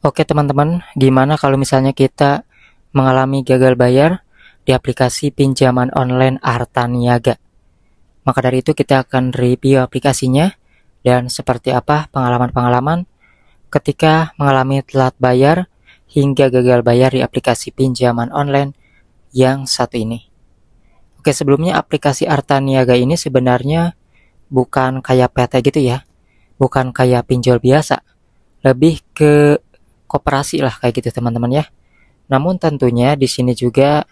Oke teman-teman, gimana kalau misalnya kita mengalami gagal bayar di aplikasi pinjaman online Arta Niaga? Maka dari itu kita akan review aplikasinya dan seperti apa pengalaman-pengalaman ketika mengalami telat bayar hingga gagal bayar di aplikasi pinjaman online yang satu ini. Oke, sebelumnya aplikasi Arta Niaga ini sebenarnya bukan kayak PT gitu ya, bukan kayak pinjol biasa, lebih ke koperasi lah kayak gitu teman-teman ya. Namun tentunya di sini juga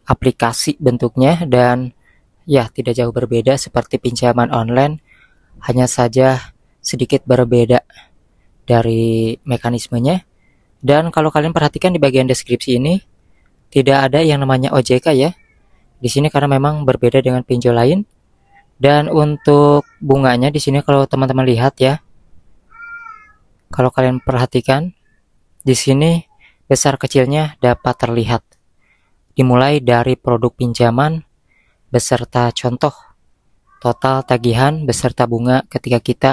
aplikasi bentuknya dan ya tidak jauh berbeda seperti pinjaman online, hanya saja sedikit berbeda dari mekanismenya. Dan kalau kalian perhatikan di bagian deskripsi ini tidak ada yang namanya OJK ya. Di sini karena memang berbeda dengan pinjol lain. Dan untuk bunganya di sini kalau teman-teman lihat ya, kalau kalian perhatikan di sini besar kecilnya dapat terlihat. Dimulai dari produk pinjaman beserta contoh, total tagihan beserta bunga ketika kita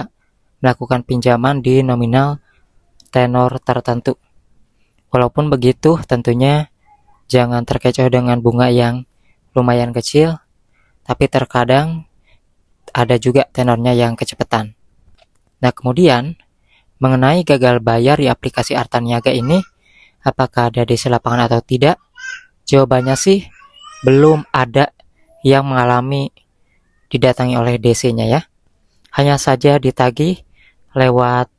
melakukan pinjaman di nominal tenor tertentu. Walaupun begitu, tentunya jangan terkecoh dengan bunga yang lumayan kecil, tapi terkadang ada juga tenornya yang kecepatan. Nah, kemudian mengenai gagal bayar di aplikasi Arta Niaga ini, apakah ada DC lapangan atau tidak? Jawabannya sih belum ada yang mengalami didatangi oleh DC-nya ya. Hanya saja ditagih lewat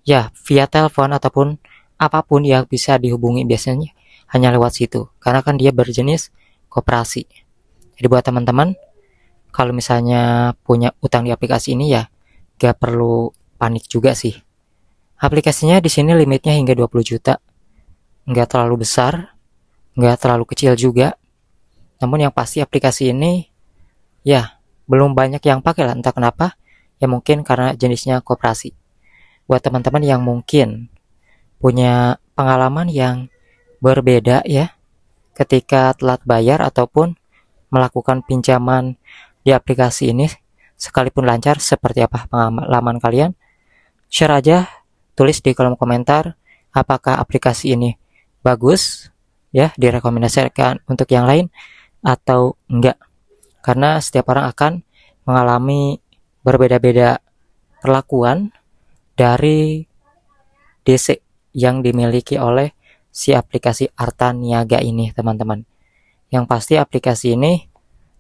ya via telepon ataupun apapun yang bisa dihubungi, biasanya hanya lewat situ karena kan dia berjenis koperasi. Jadi buat teman-teman kalau misalnya punya utang di aplikasi ini ya gak perlu panik juga sih. Aplikasinya di sini limitnya hingga 20 juta. Nggak terlalu besar, nggak terlalu kecil juga. Namun yang pasti aplikasi ini ya belum banyak yang pakai lah, entah kenapa. Ya mungkin karena jenisnya koperasi. Buat teman-teman yang mungkin punya pengalaman yang berbeda ya ketika telat bayar ataupun melakukan pinjaman di aplikasi ini sekalipun lancar, seperti apa pengalaman kalian? Share aja, tulis di kolom komentar apakah aplikasi ini bagus ya, direkomendasikan untuk yang lain atau enggak, karena setiap orang akan mengalami berbeda-beda perlakuan dari DC yang dimiliki oleh si aplikasi Arta Niaga ini teman-teman. Yang pasti aplikasi ini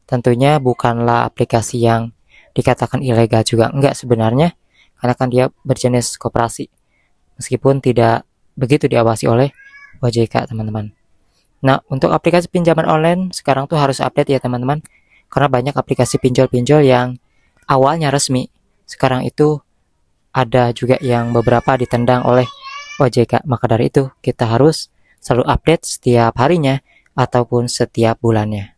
tentunya bukanlah aplikasi yang dikatakan ilegal juga, enggak sebenarnya, karena kan dia berjenis koperasi meskipun tidak begitu diawasi oleh OJK teman-teman. Nah, untuk aplikasi pinjaman online sekarang tuh harus update ya teman-teman, karena banyak aplikasi pinjol-pinjol yang awalnya resmi sekarang itu ada juga yang beberapa ditendang oleh OJK. Maka dari itu kita harus selalu update setiap harinya ataupun setiap bulannya.